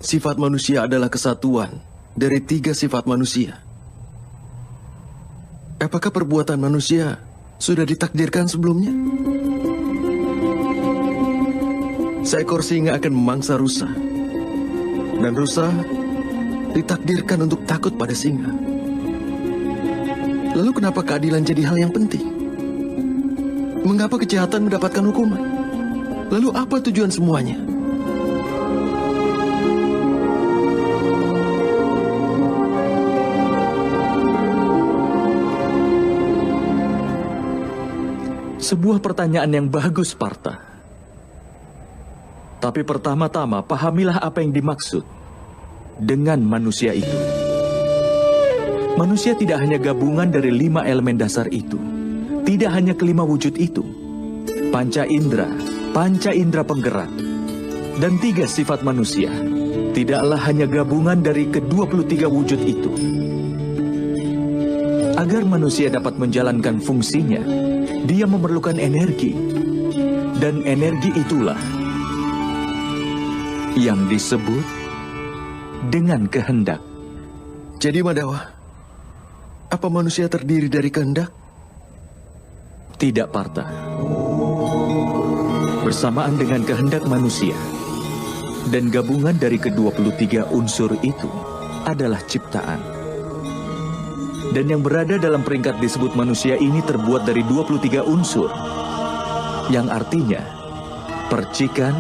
Sifat manusia adalah kesatuan dari 3 sifat manusia. Apakah perbuatan manusia sudah ditakdirkan sebelumnya? Seekor singa akan memangsa rusa. Dan rusa ditakdirkan untuk takut pada singa. Lalu kenapa keadilan jadi hal yang penting? Mengapa kejahatan mendapatkan hukuman? Lalu apa tujuan semuanya? Sebuah pertanyaan yang bagus, Partha. Tapi pertama-tama pahamilah apa yang dimaksud dengan manusia itu. Manusia tidak hanya gabungan dari 5 elemen dasar itu. Tidak hanya kelima wujud itu. Panca indera penggerak, dan 3 sifat manusia. Tidaklah hanya gabungan dari ke-23 wujud itu. Agar manusia dapat menjalankan fungsinya, dia memerlukan energi. Dan energi itulah yang disebut dengan kehendak. Jadi Madawa, apa manusia terdiri dari kehendak? Tidak, Partha. Bersamaan dengan kehendak manusia dan gabungan dari ke-23 unsur itu adalah ciptaan. Dan yang berada dalam peringkat disebut manusia ini terbuat dari 23 unsur, yang artinya percikan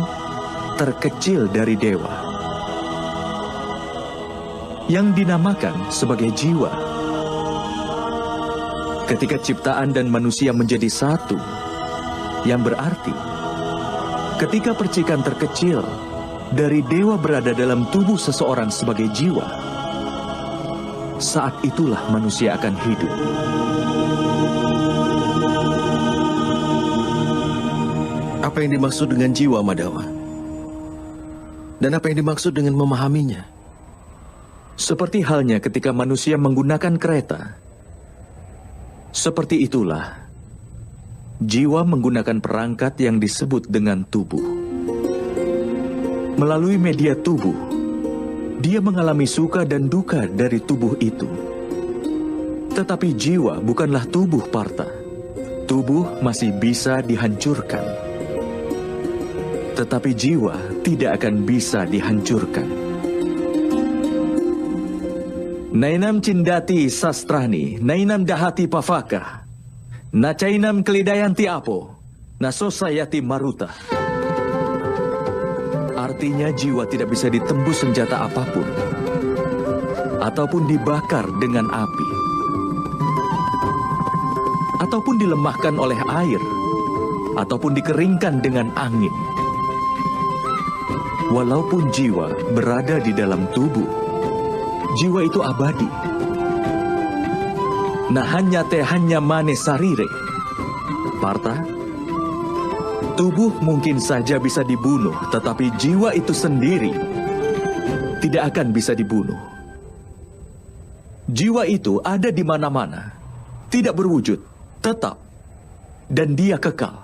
terkecil dari dewa, yang dinamakan sebagai jiwa. Ketika ciptaan dan manusia menjadi satu, yang berarti ketika percikan terkecil dari dewa berada dalam tubuh seseorang sebagai jiwa, saat itulah manusia akan hidup. Apa yang dimaksud dengan jiwa, Madawa? Dan apa yang dimaksud dengan memahaminya? Seperti halnya ketika manusia menggunakan kereta. Seperti itulah jiwa menggunakan perangkat yang disebut dengan tubuh. Melalui media tubuh, dia mengalami suka dan duka dari tubuh itu. Tetapi jiwa bukanlah tubuh, Partha. Tubuh masih bisa dihancurkan. Tetapi jiwa tidak akan bisa dihancurkan. Nainam cindati sastrani, nainam dahati pavaka, nacainam kelidayanti apo, nasosayati maruta. Artinya jiwa tidak bisa ditembus senjata apapun, ataupun dibakar dengan api, ataupun dilemahkan oleh air, ataupun dikeringkan dengan angin. Walaupun jiwa berada di dalam tubuh, jiwa itu abadi. Nahanya tehanya mane sarire. Partha, tubuh mungkin saja bisa dibunuh, tetapi jiwa itu sendiri tidak akan bisa dibunuh. Jiwa itu ada di mana-mana, tidak berwujud, tetap, dan dia kekal.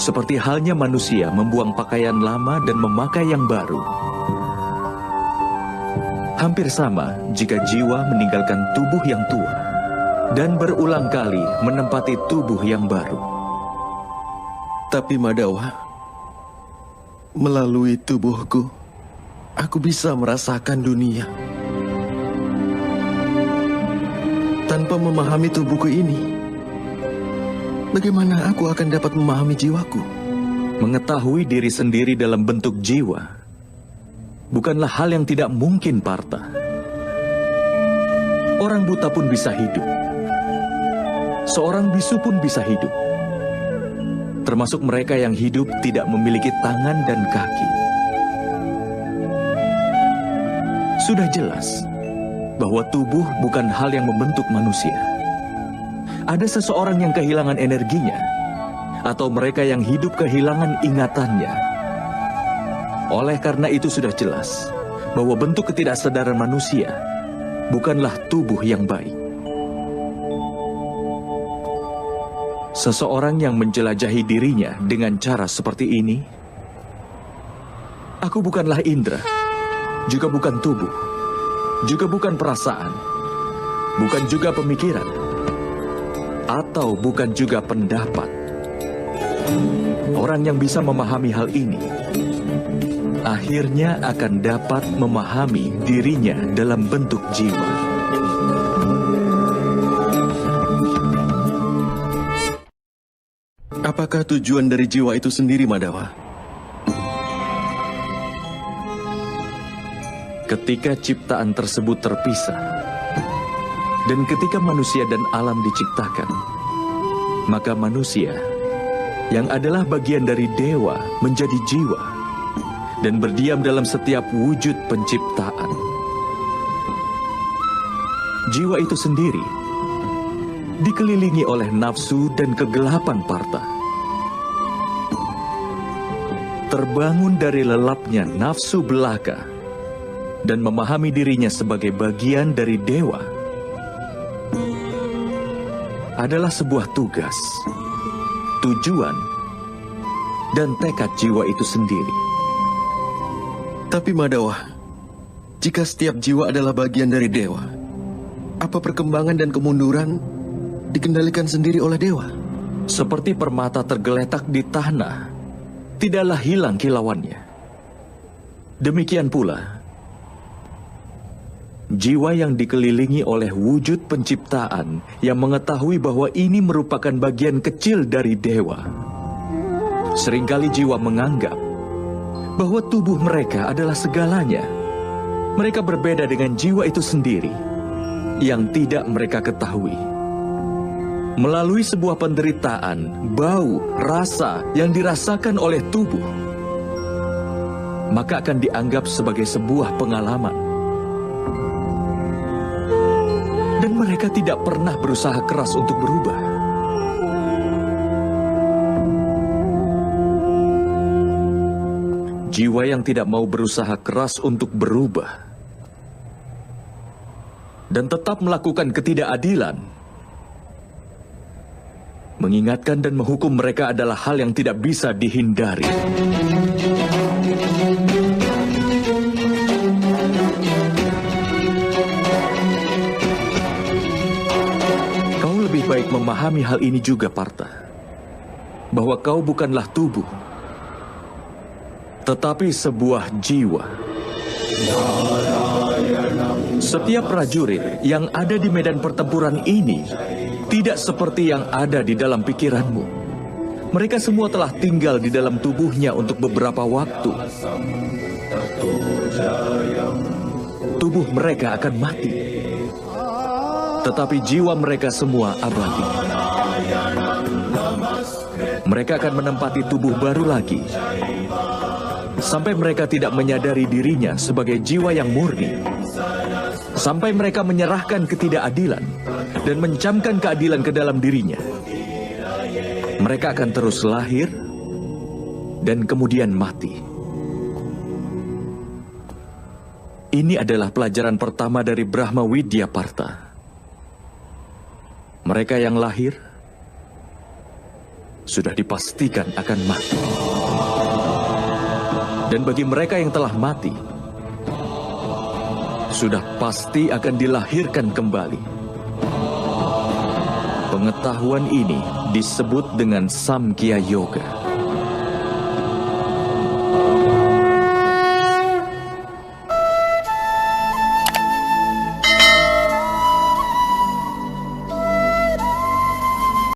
Seperti halnya manusia membuang pakaian lama dan memakai yang baru. Hampir sama jika jiwa meninggalkan tubuh yang tua dan berulang kali menempati tubuh yang baru. Tapi Madawa, melalui tubuhku, aku bisa merasakan dunia. Tanpa memahami tubuhku ini, bagaimana aku akan dapat memahami jiwaku? Mengetahui diri sendiri dalam bentuk jiwa bukanlah hal yang tidak mungkin, Partha. Orang buta pun bisa hidup. Seorang bisu pun bisa hidup. Termasuk mereka yang hidup tidak memiliki tangan dan kaki. Sudah jelas bahwa tubuh bukan hal yang membentuk manusia. Ada seseorang yang kehilangan energinya, atau mereka yang hidup kehilangan ingatannya. Oleh karena itu sudah jelas bahwa bentuk ketidaksadaran manusia bukanlah tubuh yang baik. Seseorang yang menjelajahi dirinya dengan cara seperti ini Aku bukanlah indera, juga bukan tubuh, juga bukan perasaan, bukan juga pemikiran, atau bukan juga pendapat. Orang yang bisa memahami hal ini, akhirnya akan dapat memahami dirinya dalam bentuk jiwa. Apakah tujuan dari jiwa itu sendiri, Madawa? Ketika ciptaan tersebut terpisah, dan ketika manusia dan alam diciptakan, maka manusia yang adalah bagian dari dewa menjadi jiwa dan berdiam dalam setiap wujud penciptaan. Jiwa itu sendiri dikelilingi oleh nafsu dan kegelapan Partha. Terbangun dari lelapnya nafsu belaka dan memahami dirinya sebagai bagian dari dewa adalah sebuah tugas, tujuan, dan tekad jiwa itu sendiri. Tapi Madawa, jika setiap jiwa adalah bagian dari dewa, apa perkembangan dan kemunduran dikendalikan sendiri oleh dewa? Seperti permata tergeletak di tanah, tidaklah hilang kilauannya. Demikian pula, jiwa yang dikelilingi oleh wujud penciptaan yang mengetahui bahwa ini merupakan bagian kecil dari dewa. Seringkali jiwa menganggap bahwa tubuh mereka adalah segalanya. Mereka berbeda dengan jiwa itu sendiri yang tidak mereka ketahui. Melalui sebuah penderitaan, bau, rasa yang dirasakan oleh tubuh, maka akan dianggap sebagai sebuah pengalaman. Dan mereka tidak pernah berusaha keras untuk berubah. Jiwa yang tidak mau berusaha keras untuk berubah dan tetap melakukan ketidakadilan, mengingatkan dan menghukum mereka adalah hal yang tidak bisa dihindari. Kau lebih baik memahami hal ini juga, Partha, bahwa kau bukanlah tubuh, tetapi sebuah jiwa. Setiap prajurit yang ada di medan pertempuran ini tidak seperti yang ada di dalam pikiranmu. Mereka semua telah tinggal di dalam tubuhnya untuk beberapa waktu. Tubuh mereka akan mati, tetapi jiwa mereka semua abadi. Mereka akan menempati tubuh baru lagi, sampai mereka tidak menyadari dirinya sebagai jiwa yang murni. Sampai mereka menyerahkan ketidakadilan dan mencamkan keadilan ke dalam dirinya. Mereka akan terus lahir dan kemudian mati. Ini adalah pelajaran pertama dari Brahma Widya, Partha. Mereka yang lahir sudah dipastikan akan mati. Dan bagi mereka yang telah mati, sudah pasti akan dilahirkan kembali. Pengetahuan ini disebut dengan Samkhya Yoga.